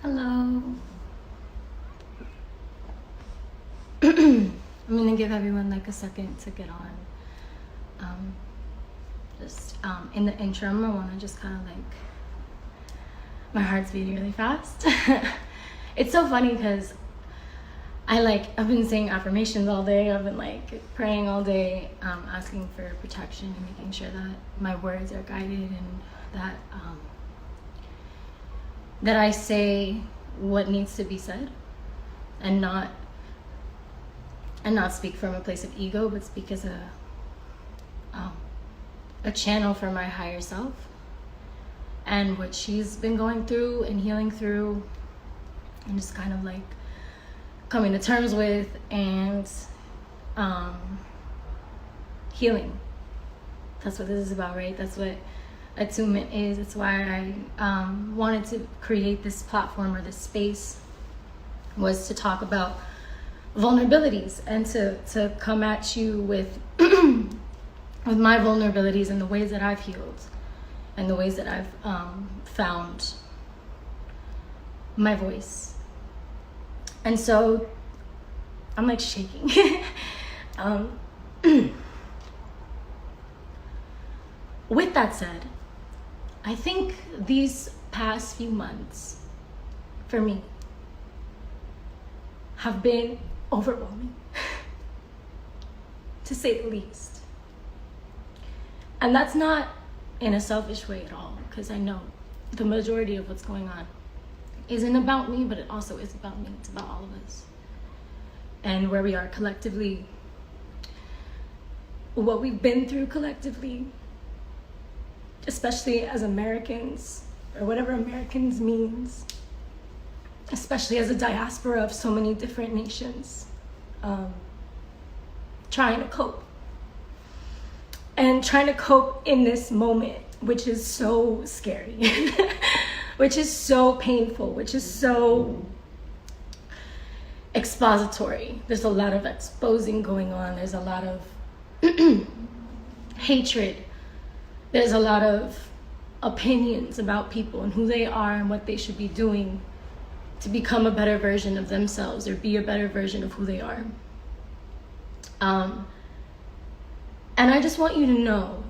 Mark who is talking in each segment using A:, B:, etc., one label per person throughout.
A: Hello. I'm gonna give everyone like a second to get on. In the interim, I wanna just kind of like, my heart's beating really fast. It's so funny because I've been saying affirmations all day. I've been like praying all day, asking for protection and making sure that my words are guided and that I say what needs to be said and not speak from a place of ego, but speak as a channel for my higher self and what she's been going through and healing through and just kind of like coming to terms with and healing. That's what this is about, right? That's what attunement is. It's why I wanted to create this platform or this space, was to talk about vulnerabilities and to come at you with with my vulnerabilities and the ways that I've healed and the ways that I've found my voice. And so I'm like shaking. With that said, I think these past few months for me have been overwhelming, to say the least. And that's not in a selfish way at all, because I know the majority of what's going on isn't about me, but it also is about me. It's about all of us and where we are collectively, what we've been through collectively, especially as Americans, or whatever Americans means, especially as a diaspora of so many different nations, trying to cope. And trying to cope in this moment, which is so scary, which is so painful, which is so expository. There's a lot of exposing going on. There's a lot of hatred. There's a lot of opinions about people and who they are and what they should be doing to become a better version of themselves or be a better version of who they are. And I just want you to know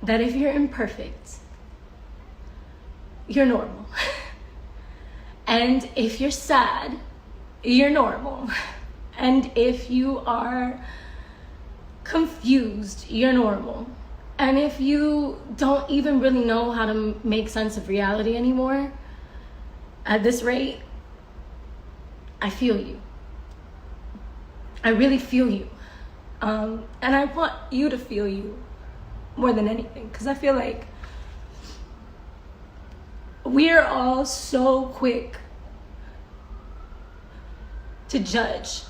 A: that if you're imperfect, you're normal. And if you're sad, you're normal. And if you are confused, you're normal. And if you don't even really know how to make sense of reality anymore, at this rate, I feel you. I really feel you. And I want you to feel you more than anything, because I feel like we're all so quick to judge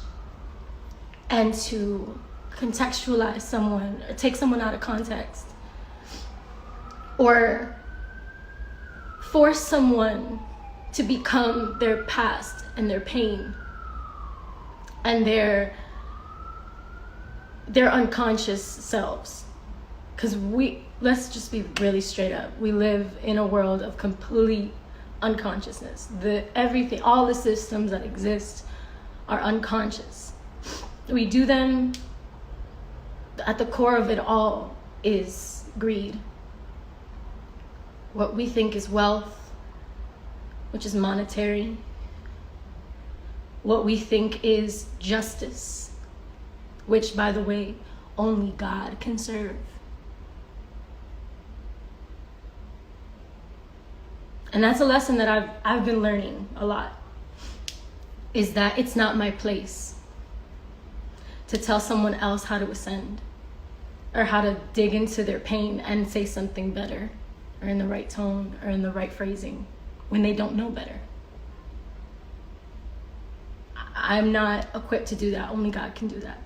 A: and to contextualize someone or take someone out of context or force someone to become their past and their pain and their unconscious selves. Because let's just be really straight up, we live in a world of complete unconsciousness. Everything, all the systems that exist are unconscious. We do them, at the core of it all is greed. What we think is wealth, which is monetary. What we think is justice, which, by the way, only God can serve. And that's a lesson that I've been learning a lot, is that it's not my place to tell someone else how to ascend or how to dig into their pain and say something better or in the right tone or in the right phrasing when they don't know better. I'm not equipped to do that. Only God can do that.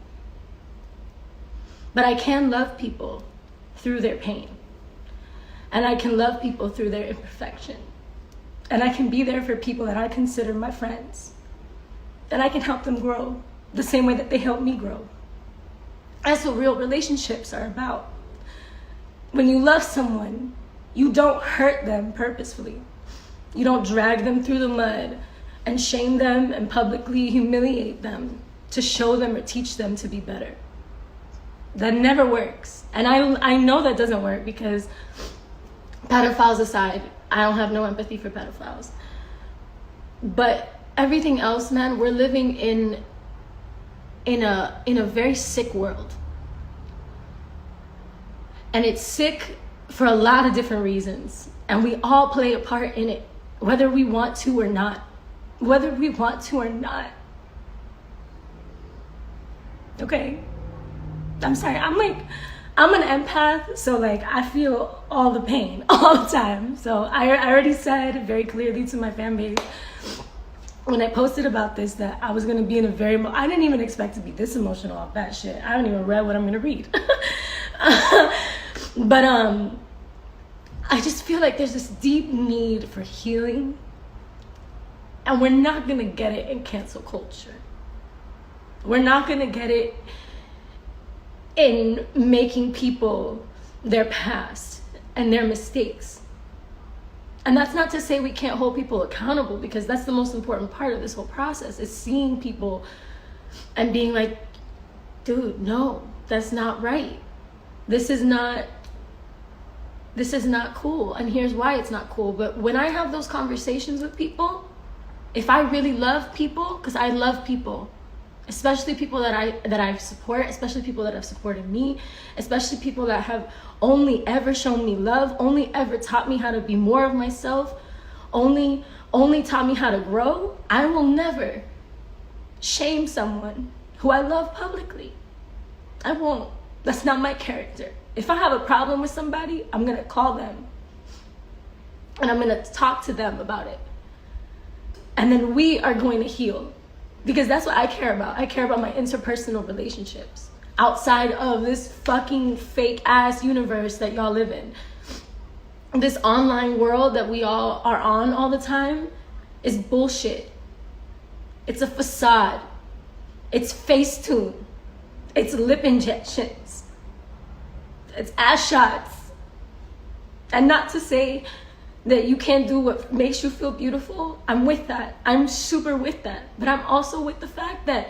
A: But I can love people through their pain. And I can love people through their imperfection. And I can be there for people that I consider my friends. And I can help them grow the same way that they help me grow. That's what real relationships are about. When you love someone, you don't hurt them purposefully. You don't drag them through the mud and shame them and publicly humiliate them to show them or teach them to be better. That never works. And I know that doesn't work, because pedophiles aside, I don't have no empathy for pedophiles. But everything else, man, we're living in a very sick world. And it's sick for a lot of different reasons. And we all play a part in it, whether we want to or not. Whether we want to or not. Okay? I'm sorry, I'm an empath, so like I feel all the pain all the time. So I already said very clearly to my fan base when I posted about this that I was gonna be in a very, I didn't even expect to be this emotional off that shit. I haven't even read what I'm gonna read. But I just feel like there's this deep need for healing, and we're not gonna get it in cancel culture. We're not gonna get it in making people their past and their mistakes. And that's not to say we can't hold people accountable, because that's the most important part of this whole process, is seeing people and being like, dude, no, that's not right. This is not cool, and here's why it's not cool. But when I have those conversations with people, if I really love people, because I love people, especially people that I support, especially people that have supported me, especially people that have only ever shown me love, only ever taught me how to be more of myself, only taught me how to grow, I will never shame someone who I love publicly. I won't. That's not my character. If I have a problem with somebody, I'm gonna call them and I'm gonna talk to them about it. And then we are going to heal. Because that's what I care about. I care about my interpersonal relationships outside of this fucking fake ass universe that y'all live in. This online world that we all are on all the time is bullshit. It's a facade. It's Facetune. It's lip injections. It's ass shots. And not to say that you can't do what makes you feel beautiful. I'm with that. I'm super with that. But I'm also with the fact that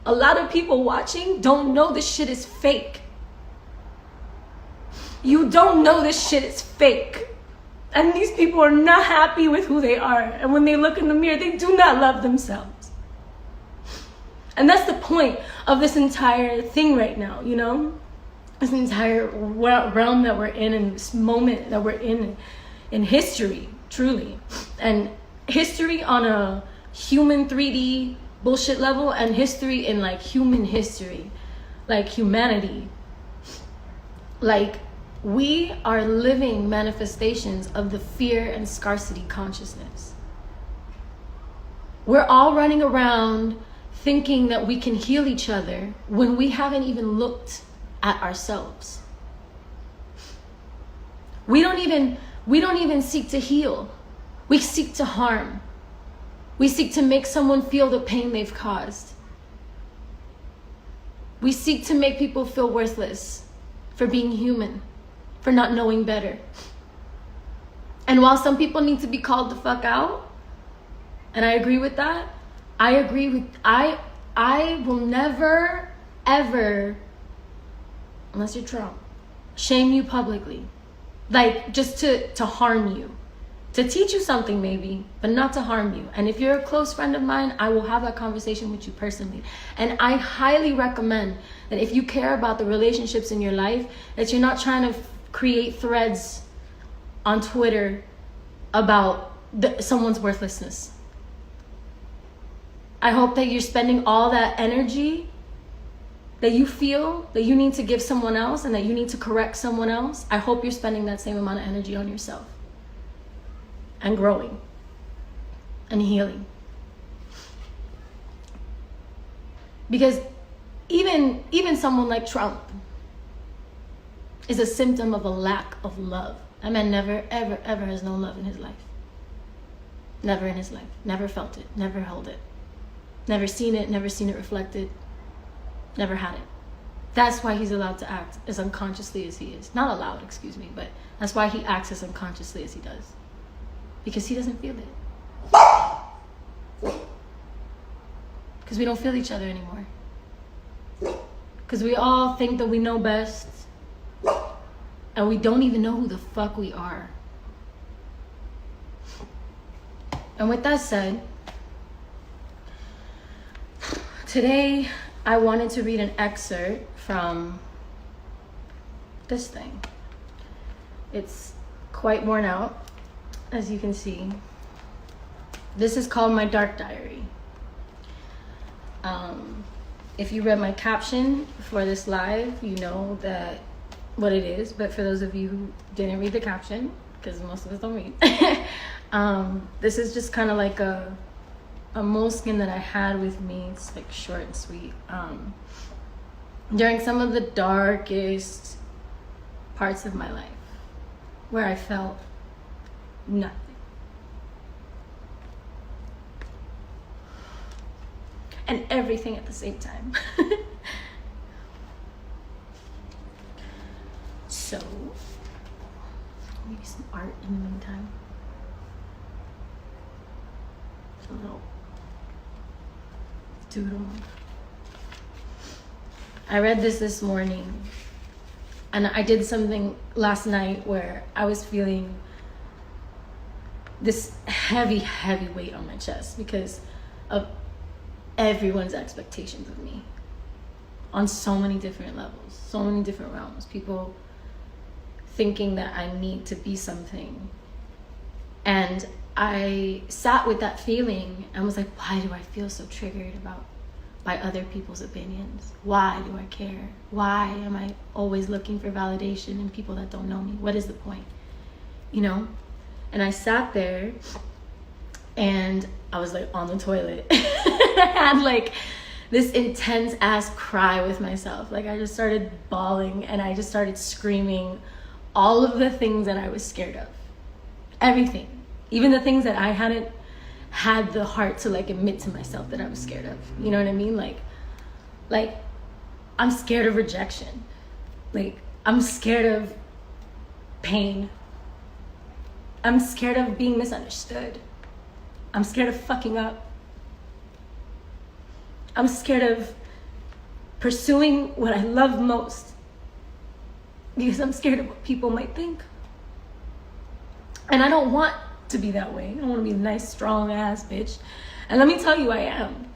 A: a lot of people watching don't know this shit is fake. You don't know this shit is fake. And these people are not happy with who they are. And when they look in the mirror, they do not love themselves. And that's the point of this entire thing right now, you know? This entire realm that we're in this moment that we're in history, truly. And history on a human 3D bullshit level, and history in like human history, like humanity. Like, we are living manifestations of the fear and scarcity consciousness. We're all running around thinking that we can heal each other when we haven't even looked at ourselves. We don't even seek to heal. We seek to harm. We seek to make someone feel the pain they've caused. We seek to make people feel worthless for being human, for not knowing better. And while some people need to be called the fuck out, and I agree with that, I will never, ever, unless you're Trump, shame you publicly. Like, just to harm you. To teach you something maybe, but not to harm you. And if you're a close friend of mine, I will have that conversation with you personally. And I highly recommend that if you care about the relationships in your life, that you're not trying to create threads on Twitter about someone's worthlessness. I hope that you're spending all that energy that you feel that you need to give someone else and that you need to correct someone else. I hope you're spending that same amount of energy on yourself and growing and healing. Because even someone like Trump is a symptom of a lack of love. That man never, ever, ever has known love in his life. Never in his life. Never felt it. Never held it. Never seen it reflected. Never had it. That's why he's allowed to act as unconsciously as he is. Not allowed, excuse me, but that's why he acts as unconsciously as he does. because he doesn't feel it. Because we don't feel each other anymore. Because we all think that we know best, and we don't even know who the fuck we are. And with that said, today I wanted to read an excerpt from this thing. It's quite worn out, as you can see. This is called my dark diary. If you read my caption for this live, you know that what it is. But for those of you who didn't read the caption, because most of us don't read, this is just kind of like a moleskin that I had with me. It's like short and sweet. During some of the darkest parts of my life, where I felt nothing. And everything at the same time. So, maybe some art in the meantime. A little doodle. I read this morning, and I did something last night where I was feeling this heavy weight on my chest because of everyone's expectations of me on so many different levels, so many different realms. People thinking that I need to be something. And I sat with that feeling and was like, why do I feel so triggered by other people's opinions? Why do I care? Why am I always looking for validation in people that don't know me? What is the point? You know? And I sat there and I was like on the toilet. I had like this intense ass cry with myself. Like I just started bawling and I just started screaming all of the things that I was scared of. Everything. Even the things that I hadn't had the heart to like admit to myself that I was scared of. You know what I mean? Like I'm scared of rejection. Like I'm scared of pain. I'm scared of being misunderstood. I'm scared of fucking up. I'm scared of pursuing what I love most because I'm scared of what people might think. And I don't want to be that way. I don't want to be a nice, strong ass bitch. And let me tell you, I am.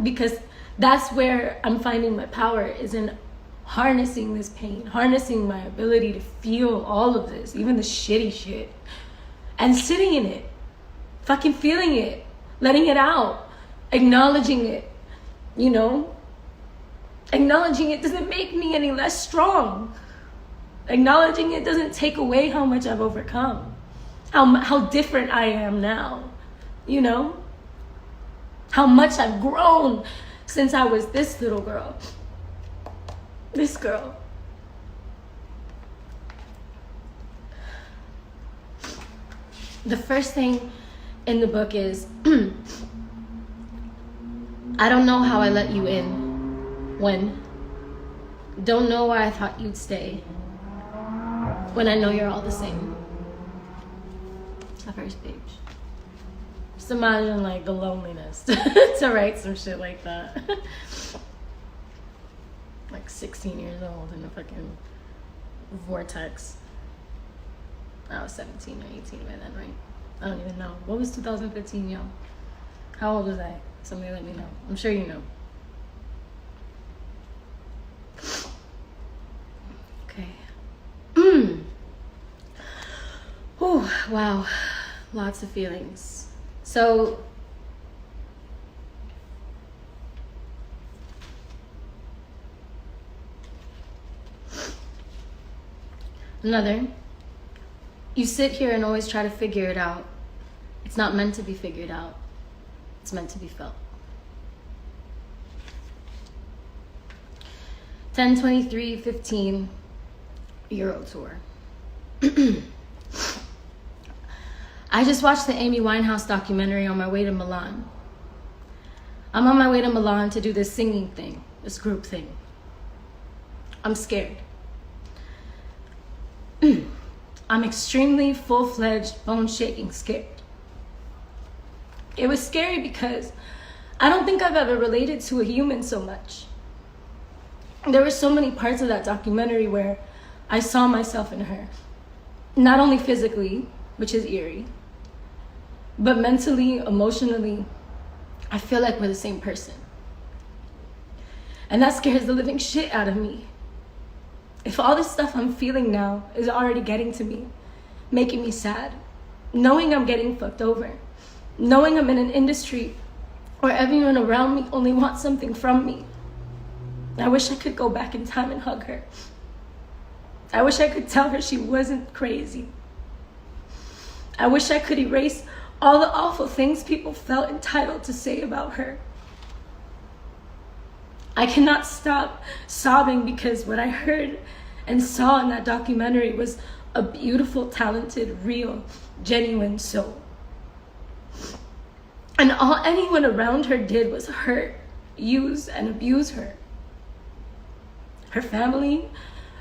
A: Because that's where I'm finding my power, is in harnessing this pain, harnessing my ability to feel all of this, even the shitty shit, and sitting in it, fucking feeling it, letting it out, acknowledging it, you know? Acknowledging it doesn't make me any less strong. Acknowledging it doesn't take away how much I've overcome, how different I am now, you know? How much I've grown since I was this little girl. This girl. The first thing in the book is, I don't know how I let you in. When? Don't know why I thought you'd stay. When I know you're all the same. It's the first page. Just imagine like the loneliness to write some shit like that. Like 16 years old in a fucking vortex. I was 17 or 18 by then, right? I don't even know. What was 2015, yo? How old was I? Somebody let me know. I'm sure you know. Okay. Oh, wow. Lots of feelings. So, another. You sit here and always try to figure it out. It's not meant to be figured out. It's meant to be felt. 10/23/15 Euro tour. I just watched the Amy Winehouse documentary on my way to Milan. I'm on my way to Milan to do this singing thing, this group thing. I'm scared. I'm extremely full-fledged, bone-shaking scared. It was scary because I don't think I've ever related to a human so much. There were so many parts of that documentary where I saw myself in her. Not only physically, which is eerie, but mentally, emotionally, I feel like we're the same person. And that scares the living shit out of me. If all this stuff I'm feeling now is already getting to me, making me sad, knowing I'm getting fucked over, knowing I'm in an industry where everyone around me only wants something from me, I wish I could go back in time and hug her. I wish I could tell her she wasn't crazy. I wish I could erase all the awful things people felt entitled to say about her. I cannot stop sobbing because what I heard and saw in that documentary was a beautiful, talented, real, genuine soul. And all anyone around her did was hurt, use, and abuse her. Her family,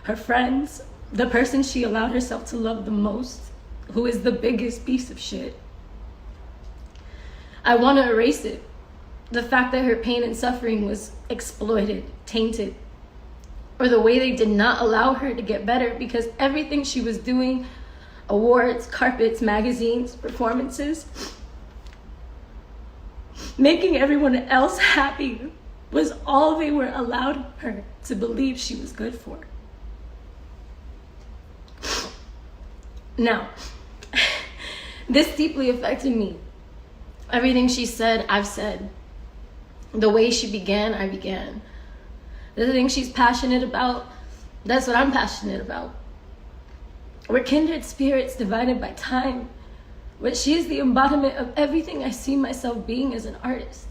A: her friends, the person she allowed herself to love the most, who is the biggest piece of shit. I want to erase it. The fact that her pain and suffering was exploited, tainted, or the way they did not allow her to get better because everything she was doing, awards, carpets, magazines, performances, making everyone else happy was all they were allowed her to believe she was good for. Now, this deeply affected me. Everything she said, I've said. The way she began, I began. The thing she's passionate about, that's what I'm passionate about. We're kindred spirits divided by time, but she is the embodiment of everything I see myself being as an artist.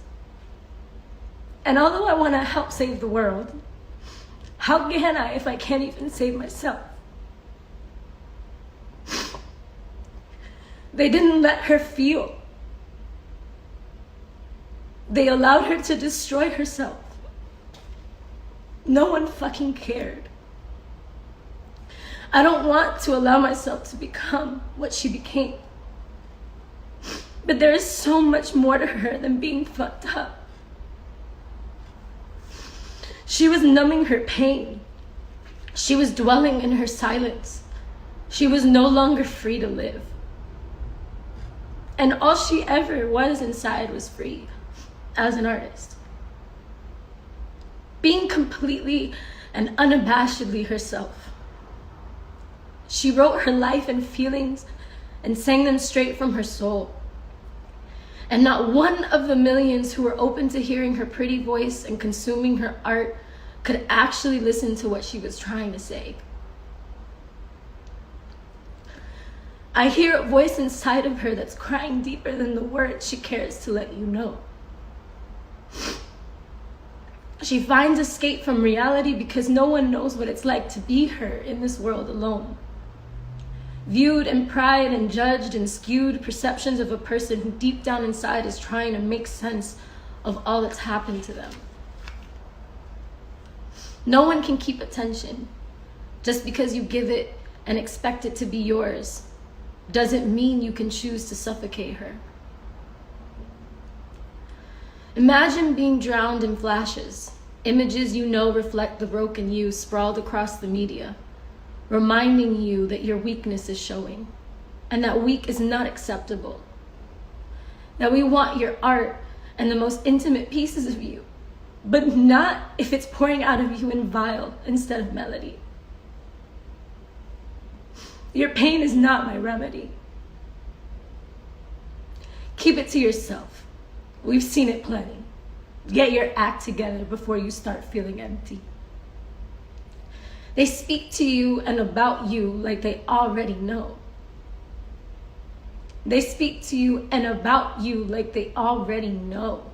A: And although I want to help save the world, how can I if I can't even save myself? They didn't let her feel. They allowed her to destroy herself. No one fucking cared. I don't want to allow myself to become what she became. But there is so much more to her than being fucked up. She was numbing her pain. She was dwelling in her silence. She was no longer free to live. And all she ever was inside was free as an artist. Being completely and unabashedly herself. She wrote her life and feelings and sang them straight from her soul. And not one of the millions who were open to hearing her pretty voice and consuming her art could actually listen to what she was trying to say. I hear a voice inside of her that's crying deeper than the words she cares to let you know. She finds escape from reality because no one knows what it's like to be her in this world alone. Viewed and pried and judged and skewed perceptions of a person who deep down inside is trying to make sense of all that's happened to them. No one can keep attention. Just because you give it and expect it to be yours doesn't mean you can choose to suffocate her. Imagine being drowned in flashes. Images you know reflect the broken you sprawled across the media, reminding you that your weakness is showing, and that weak is not acceptable. That we want your art and the most intimate pieces of you, but not if it's pouring out of you in vial instead of melody. Your pain is not my remedy. Keep it to yourself. We've seen it plenty. Get your act together before you start feeling empty. They speak to you and about you like they already know. They speak to you and about you like they already know.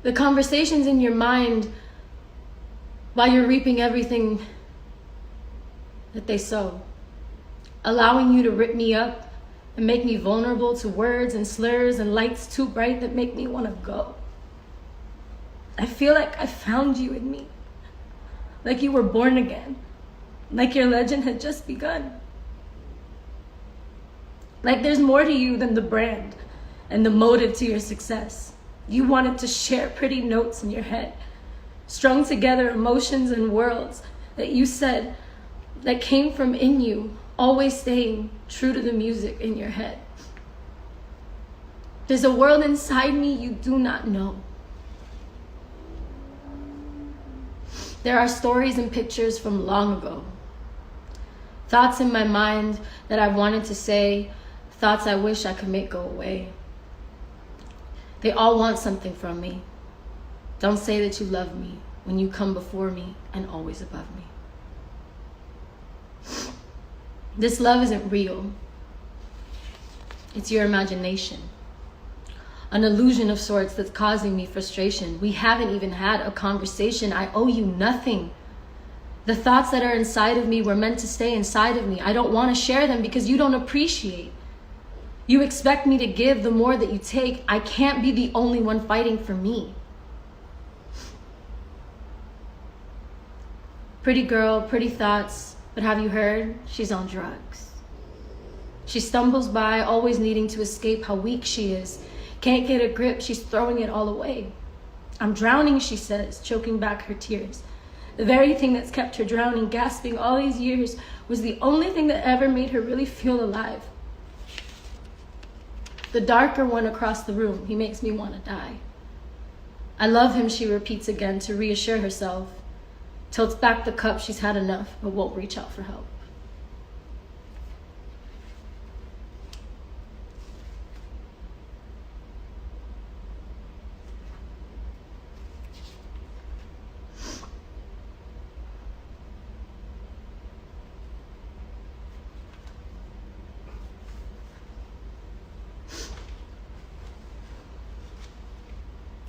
A: The conversations in your mind while you're reaping everything that they sow, allowing you to rip me up and make me vulnerable to words and slurs and lights too bright that make me want to go. I feel like I found you in me, like you were born again, Like your legend had just begun. Like there's more to you than the brand and the motive to your success. You wanted to share pretty notes in your head, strung together emotions and worlds that you said that came from in you, always staying true to the music in your head. There's a world inside me you do not know. There are stories and pictures from long ago. Thoughts in my mind that I wanted to say, thoughts I wish I could make go away. They all want something from me. Don't say that you love me when you come before me and always above me. This love isn't real. It's your imagination. An illusion of sorts that's causing me frustration. We haven't even had a conversation. I owe you nothing. The thoughts that are inside of me were meant to stay inside of me. I don't want to share them because you don't appreciate. You expect me to give the more that you take. I can't be the only one fighting for me. Pretty girl, pretty thoughts, but have you heard? She's on drugs. She stumbles by, always needing to escape how weak she is. Can't get a grip, she's throwing it all away. I'm drowning, she says, choking back her tears. The very thing that's kept her drowning, gasping all these years, was the only thing that ever made her really feel alive. The darker one across the room, he makes me want to die. I love him, she repeats again to reassure herself. Tilts back the cup, she's had enough, but won't reach out for help.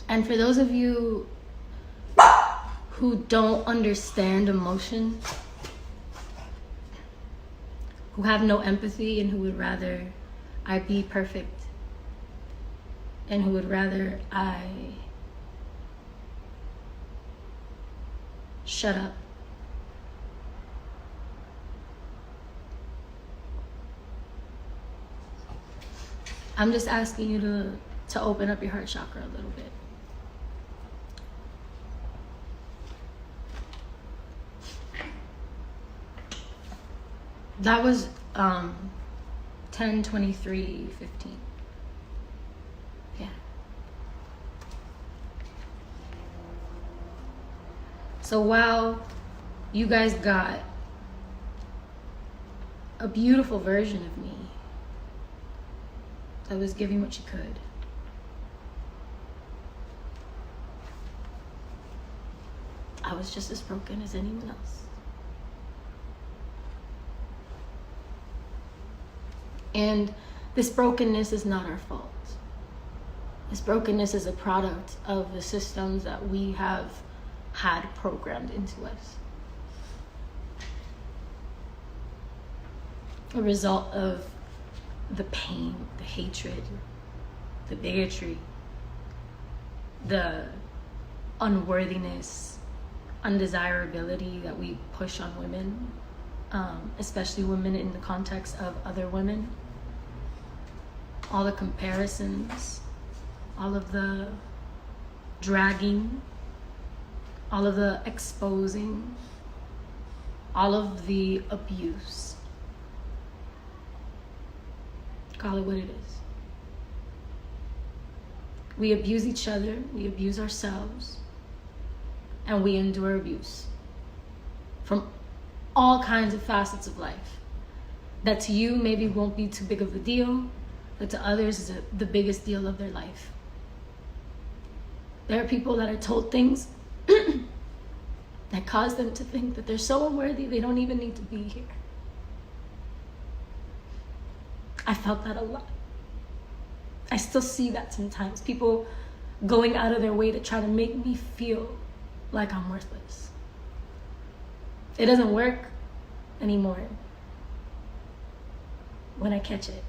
A: And for those of you who don't understand emotion, who have no empathy and who would rather I be perfect, and who would rather I shut up, I'm just asking you to open up your heart chakra a little bit. That was 10/23/15. Yeah. So while you guys got a beautiful version of me that was giving what she could, I was just as broken as anyone else. And this brokenness is not our fault. This brokenness is a product of the systems that we have had programmed into us. A result of the pain, the hatred, the bigotry, the unworthiness, undesirability that we push on women, especially women in the context of other women. All the comparisons, all of the dragging, all of the exposing, all of the abuse. Call it what it is. We abuse each other, we abuse ourselves, and we endure abuse from all kinds of facets of life that to you maybe won't be too big of a deal, but to others is the biggest deal of their life. There are people that are told things that cause them to think that they're so unworthy they don't even need to be here. I felt that a lot. I still see that sometimes. People going out of their way to try to make me feel like I'm worthless. It doesn't work anymore when I catch it.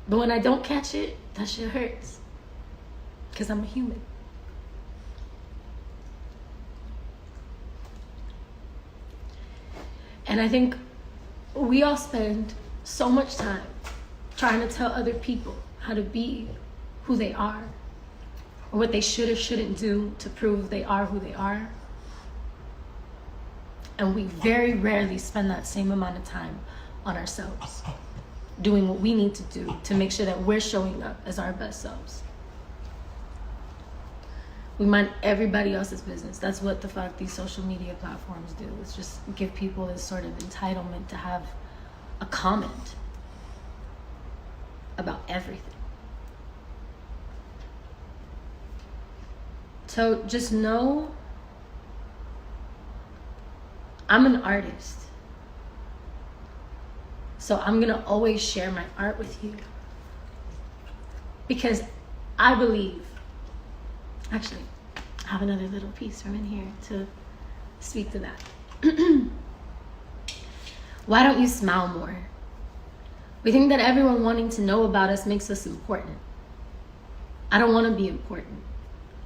A: But when I don't catch it, that shit hurts. Because I'm a human. And I think we all spend so much time trying to tell other people how to be who they are, or what they should or shouldn't do to prove they are who they are. And we very rarely spend that same amount of time on ourselves, doing what we need to do to make sure that we're showing up as our best selves. We mind everybody else's business. That's what the fuck these social media platforms do. It's just give people this sort of entitlement to have a comment about everything. So just know, I'm an artist. So I'm gonna always share my art with you. Because I believe, actually, I have another little piece from in here to speak to that. Why don't you smile more? We think that everyone wanting to know about us makes us important. I don't want to be important.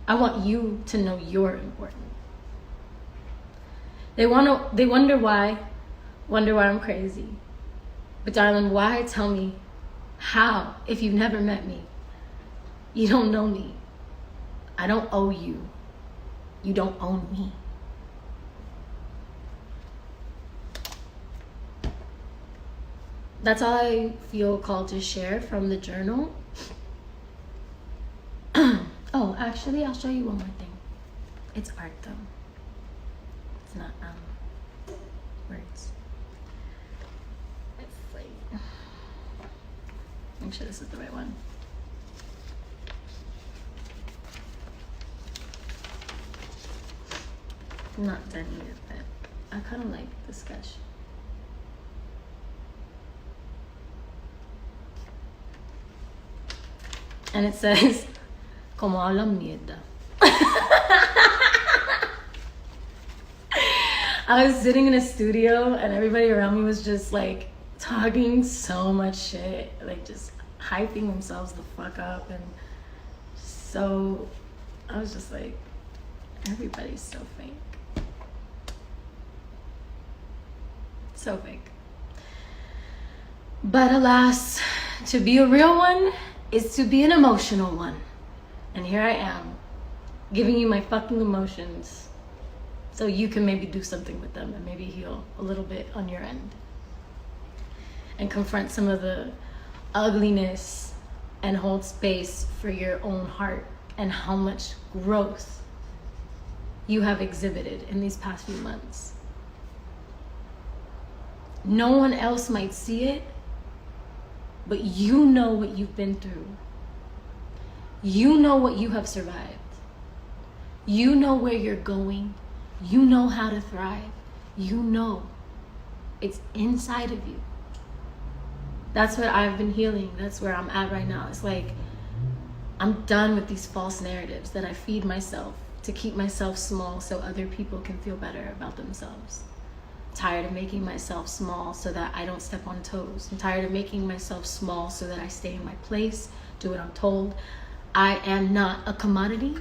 A: I want you to know you're important. They wonder why I'm crazy. But darling, why tell me how if you've never met me? You don't know me. I don't owe you. You don't own me. That's all I feel called to share from the journal. Oh, actually, I'll show you one more thing. It's art though. It's not words. It's like, make sure this is the right one. I'm not done yet, but I kind of like the sketch. And it says, como hablan mierda. I was sitting in a studio and everybody around me was just like talking so much shit, like just hyping themselves the fuck up. And so I was just like, everybody's so fake. So fake. But alas, to be a real one is to be an emotional one. And here I am, giving you my fucking emotions so you can maybe do something with them and maybe heal a little bit on your end. And confront some of the ugliness and hold space for your own heart and how much growth you have exhibited in these past few months. No one else might see it, but you know what you've been through. You know what you have survived. You know where you're going. You know how to thrive. You know it's inside of you. That's what I've been healing. That's where I'm at right now. It's like I'm done with these false narratives that I feed myself to keep myself small so other people can feel better about themselves. Tired of making myself small so that I don't step on toes. I'm tired of making myself small so that I stay in my place, do what I'm told. I am not a commodity.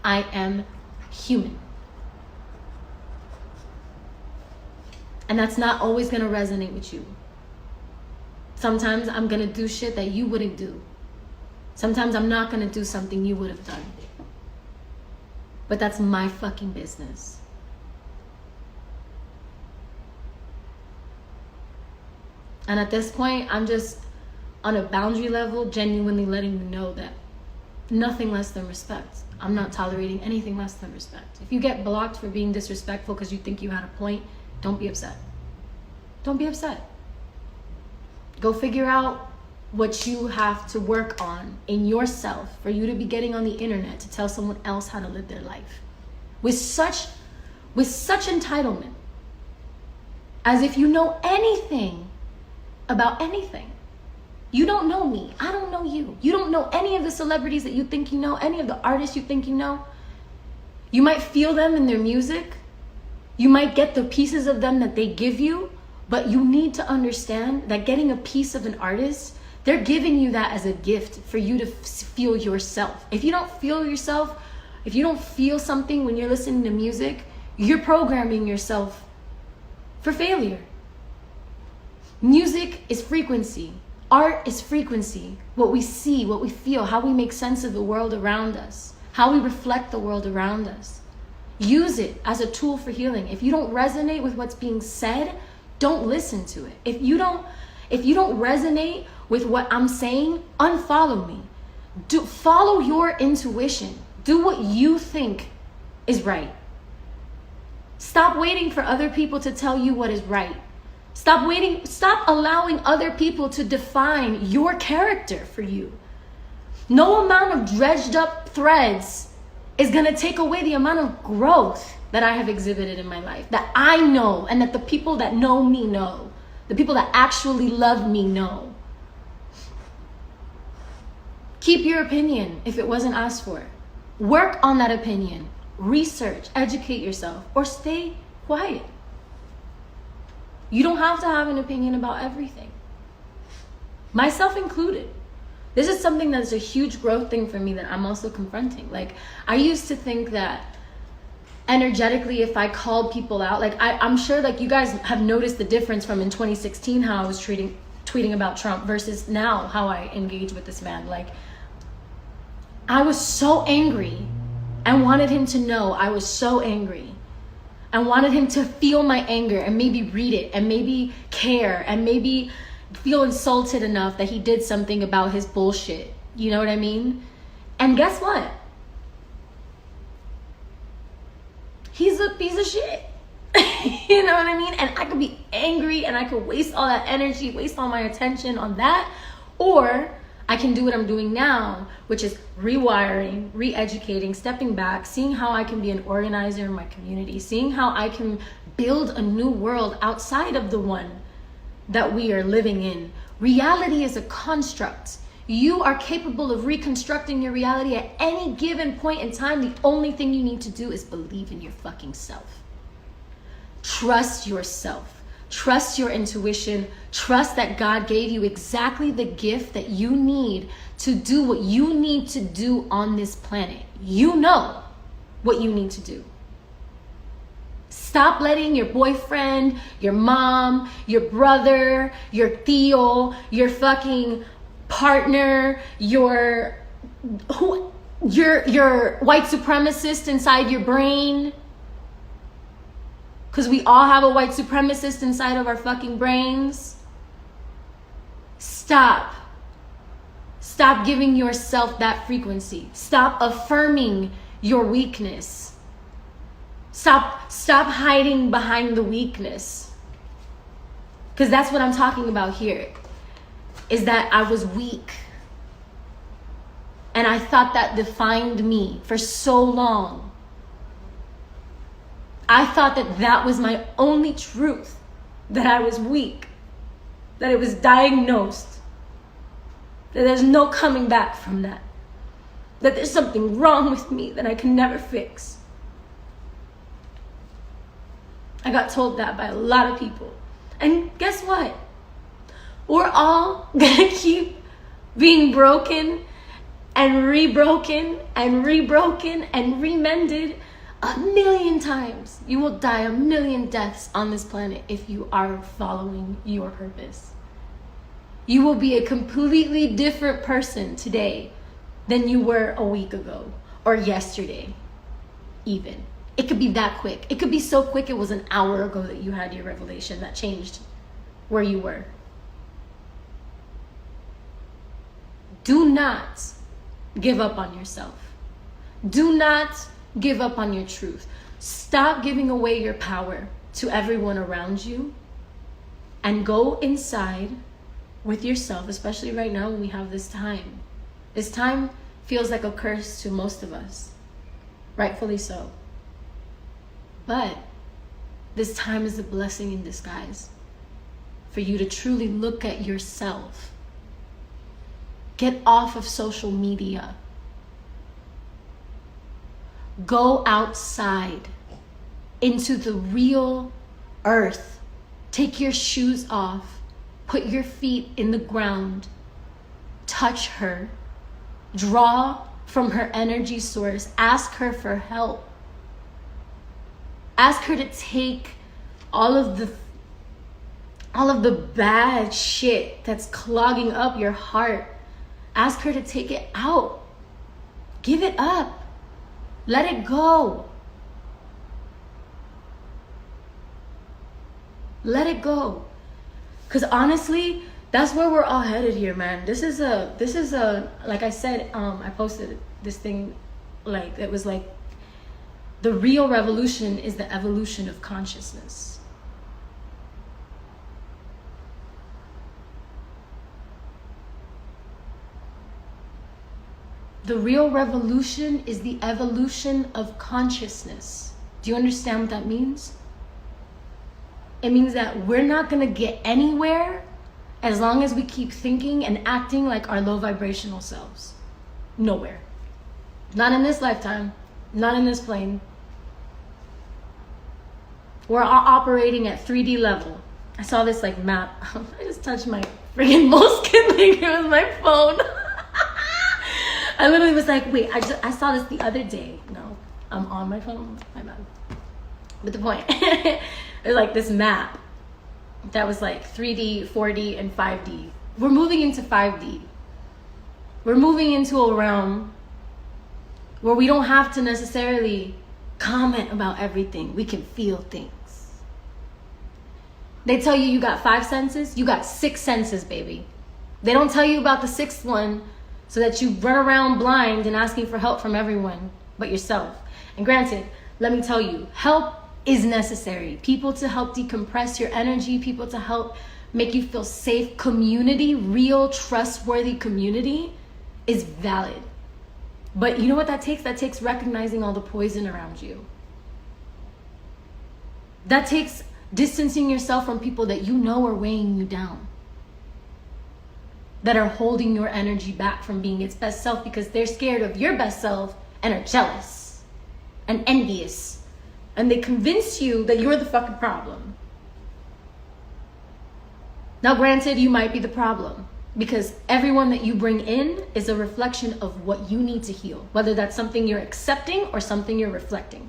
A: I am human. And that's not always gonna resonate with you. Sometimes I'm gonna do shit that you wouldn't do. Sometimes I'm not gonna do something you would have done. But that's my fucking business. And at this point, I'm just on a boundary level, genuinely letting you know that nothing less than respect. I'm not tolerating anything less than respect. If you get blocked for being disrespectful because you think you had a point, don't be upset. Don't be upset. Go figure out what you have to work on in yourself for you to be getting on the internet to tell someone else how to live their life. With such entitlement. As if you know anything about anything. You don't know me. I don't know you. You don't know any of the celebrities that you think you know, any of the artists you think you know. You might feel them in their music. You might get the pieces of them that they give you, but you need to understand that getting a piece of an artist, they're giving you that as a gift for you to feel yourself. If you don't feel yourself, if you don't feel something when you're listening to music, you're programming yourself for failure. Music is frequency. Art is frequency. What we see, what we feel, how we make sense of the world around us, how we reflect the world around us. Use it as a tool for healing. If you don't resonate with what's being said, don't listen to it. If you don't resonate with what I'm saying, unfollow me. Follow your intuition. Do what you think is right. Stop waiting for other people to tell you what is right. Stop allowing other people to define your character for you. No amount of dredged up threads is going to take away the amount of growth that I have exhibited in my life, that I know, and that the people that know me know. The people that actually love me know. Keep your opinion if it wasn't asked for. Work on that opinion. Research, educate yourself, or stay quiet. You don't have to have an opinion about everything. Myself included. This is something that's a huge growth thing for me that I'm also confronting. Like, I used to think that energetically, if I called people out, like I'm sure like you guys have noticed the difference from in 2016 how I was tweeting about Trump versus now how I engage with this man. Like, I was so angry and wanted him to know I was so angry. I wanted him to feel my anger and maybe read it and maybe care and maybe feel insulted enough that he did something about his bullshit. You know what I mean? And guess what? He's a piece of shit. You know what I mean? And I could be angry and I could waste all that energy, waste all my attention on that. Or I can do what I'm doing now, which is rewiring, re-educating, stepping back, seeing how I can be an organizer in my community, seeing how I can build a new world outside of the one that we are living in. Reality is a construct. You are capable of reconstructing your reality at any given point in time. The only thing you need to do is believe in your fucking self. Trust yourself. Trust your intuition. Trust that God gave you exactly the gift that you need to do what you need to do on this planet. You know what you need to do. Stop letting your boyfriend, your mom, your brother, your tío, your fucking partner, your white supremacist inside your brain. Because we all have a white supremacist inside of our fucking brains. Stop giving yourself that frequency. Stop affirming your weakness. Stop hiding behind the weakness. Because that's what I'm talking about here. Is that I was weak. And I thought that defined me for so long. I thought that that was my only truth, that I was weak, that it was diagnosed, that there's no coming back from that there's something wrong with me that I can never fix. I got told that by a lot of people. And guess what? We're all gonna keep being broken and rebroken and rebroken and remended 1,000,000 times. You will die 1,000,000 deaths on this planet if you are following your purpose. You will be a completely different person today than you were a week ago or yesterday even. It could be that quick. It could be so quick it was an hour ago that you had your revelation that changed where you were. Do not give up on yourself. Do not give up on your truth. Stop giving away your power to everyone around you and go inside with yourself, especially right now when we have this time. This time feels like a curse to most of us, rightfully so. But this time is a blessing in disguise for you to truly look at yourself. Get off of social media. Go outside into the real earth. Take your shoes off. Put your feet in the ground. Touch her. Draw from her energy source. Ask her for help. Ask her to take all of the all of the bad shit that's clogging up your heart. Ask her to take it out. Give it up. Let it go. Let it go. Because honestly, that's where we're all headed here, man. This is a like I said, I posted this thing, like it was like the real revolution is the evolution of consciousness. The real revolution is the evolution of consciousness. Do you understand what that means? It means that we're not gonna get anywhere as long as we keep thinking and acting like our low vibrational selves. Nowhere. Not in this lifetime, not in this plane. We're all operating at 3D level. I saw this like map. I just touched my freaking moleskin like it was my phone. I literally was like, wait, I saw this the other day. No, I'm on my phone. My bad. But the point, it's like this map that was like 3D, 4D, and 5D. We're moving into 5D. We're moving into a realm where we don't have to necessarily comment about everything. We can feel things. They tell you got 5 senses. You got 6 senses, baby. They don't tell you about the 6th one so that you run around blind and asking for help from everyone but yourself. And granted, let me tell you, help is necessary. People to help decompress your energy, people to help make you feel safe. Community, real, trustworthy community is valid. But you know what that takes? That takes recognizing all the poison around you. That takes distancing yourself from people that you know are weighing you down, that are holding your energy back from being its best self because they're scared of your best self and are jealous and envious. And they convince you that you're the fucking problem. Now, granted, you might be the problem because everyone that you bring in is a reflection of what you need to heal, whether that's something you're accepting or something you're reflecting.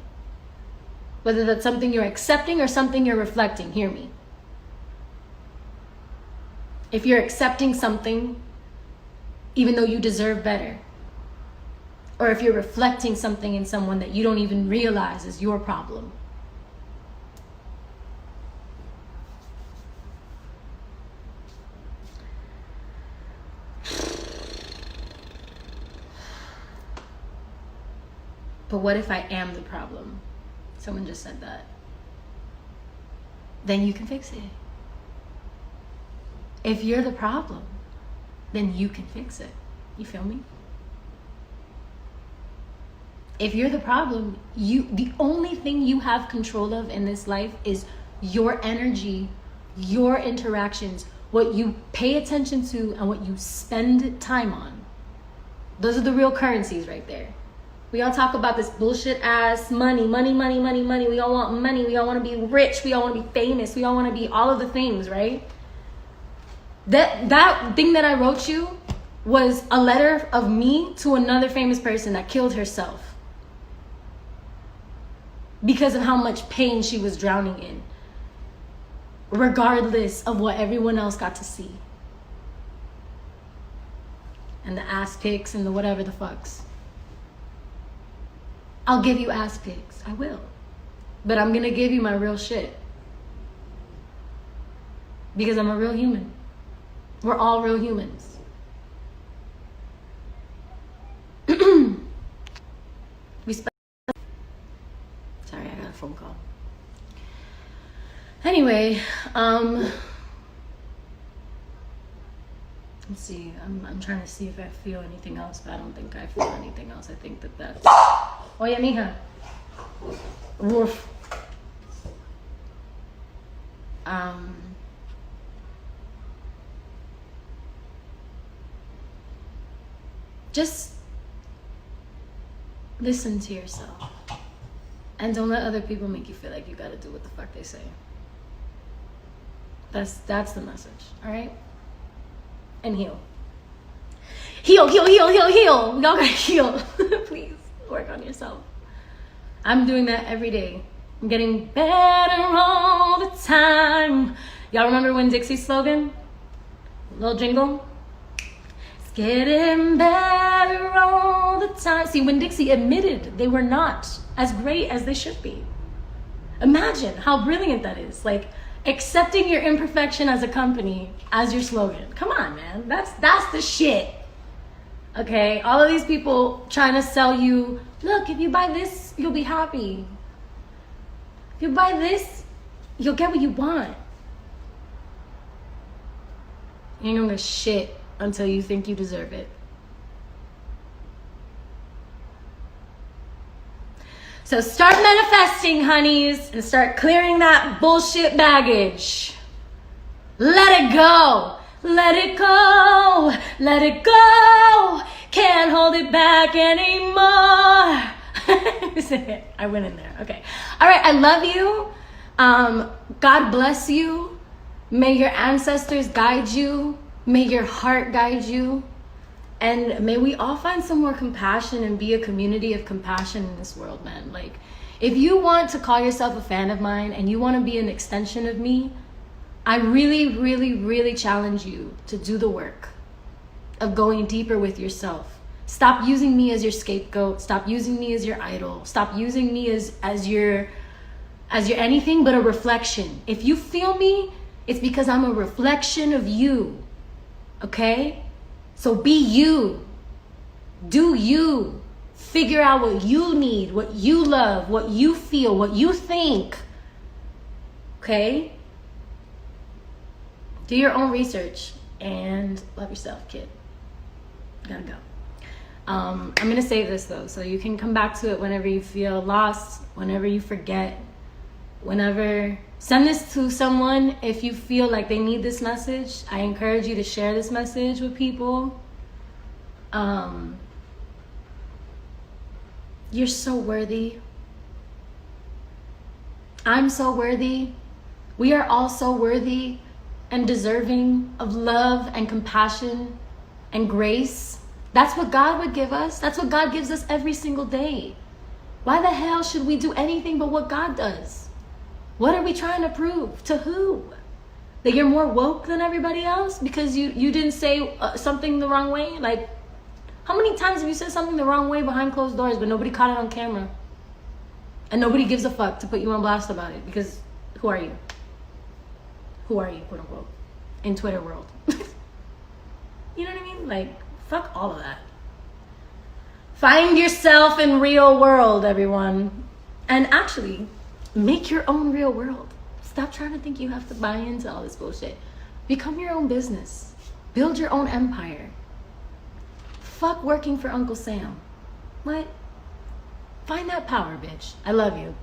A: Whether that's something you're accepting or something you're reflecting, hear me. If you're accepting something, even though you deserve better, or if you're reflecting something in someone that you don't even realize is your problem. But what if I am the problem? Someone just said that. Then you can fix it. If you're the problem, then you can fix it. You feel me? If you're the problem, the only thing you have control of in this life is your energy, your interactions, what you pay attention to and what you spend time on. Those are the real currencies right there. We all talk about this bullshit ass money. We all want money. We all want to be rich. We all want to be famous. We all want to be all of the things, right? That thing that I wrote you was a letter of me to another famous person that killed herself because of how much pain she was drowning in, regardless of what everyone else got to see. And the ass pics and the whatever the fucks. I'll give you ass pics. I will. But I'm gonna give you my real shit. Because I'm a real human. We're all real humans. Sorry, I got a phone call. Anyway, let's see. I'm trying to see if I feel anything else, but I don't think I feel anything else. I think that's... Oye, mija. Woof. Just listen to yourself. And don't let other people make you feel like you gotta do what the fuck they say. That's the message, all right? And heal. Heal. Y'all gotta heal. Please work on yourself. I'm doing that every day. I'm getting better all the time. Y'all remember Winn-Dixie's slogan? Little jingle? It's getting better all the time. See, Winn-Dixie admitted they were not as great as they should be. Imagine how brilliant that is. Like, accepting your imperfection as a company as your slogan. Come on, man. That's the shit. Okay? All of these people trying to sell you, look, if you buy this, you'll be happy. If you buy this, you'll get what you want. You ain't gonna get shit until you think you deserve it. So start manifesting, honeys, and start clearing that bullshit baggage. Let it go. Let it go. Let it go. Can't hold it back anymore. I went in there. Okay. All right. I love you. God bless you. May your ancestors guide you. May your heart guide you. And may we all find some more compassion and be a community of compassion in this world, man. Like, if you want to call yourself a fan of mine and you want to be an extension of me, I really, really, really challenge you to do the work of going deeper with yourself. Stop using me as your scapegoat. Stop using me as your idol. Stop using me as your anything but a reflection. If you feel me, it's because I'm a reflection of you. Okay? So be you. Do you. Figure out what you need, what you love, what you feel, what you think. Okay? Do your own research and love yourself, kid. Gotta go. I'm gonna save this though, so you can come back to it whenever you feel lost, whenever you forget, whenever. Send this to someone if you feel like they need this message. I encourage you to share this message with people. You're so worthy. I'm so worthy. We are all so worthy and deserving of love and compassion and grace. That's what God would give us. That's what God gives us every single day. Why the hell should we do anything but what God does? What are we trying to prove? To who? That you're more woke than everybody else because you didn't say something the wrong way? Like, how many times have you said something the wrong way behind closed doors but nobody caught it on camera? And nobody gives a fuck to put you on blast about it because who are you? Who are you, quote unquote, in Twitter world? You know what I mean? Like, fuck all of that. Find yourself in real world, everyone. And actually, make your own real world. Stop trying to think you have to buy into all this bullshit. Become your own business. Build your own empire. Fuck working for Uncle Sam. What? Find that power, bitch. I love you.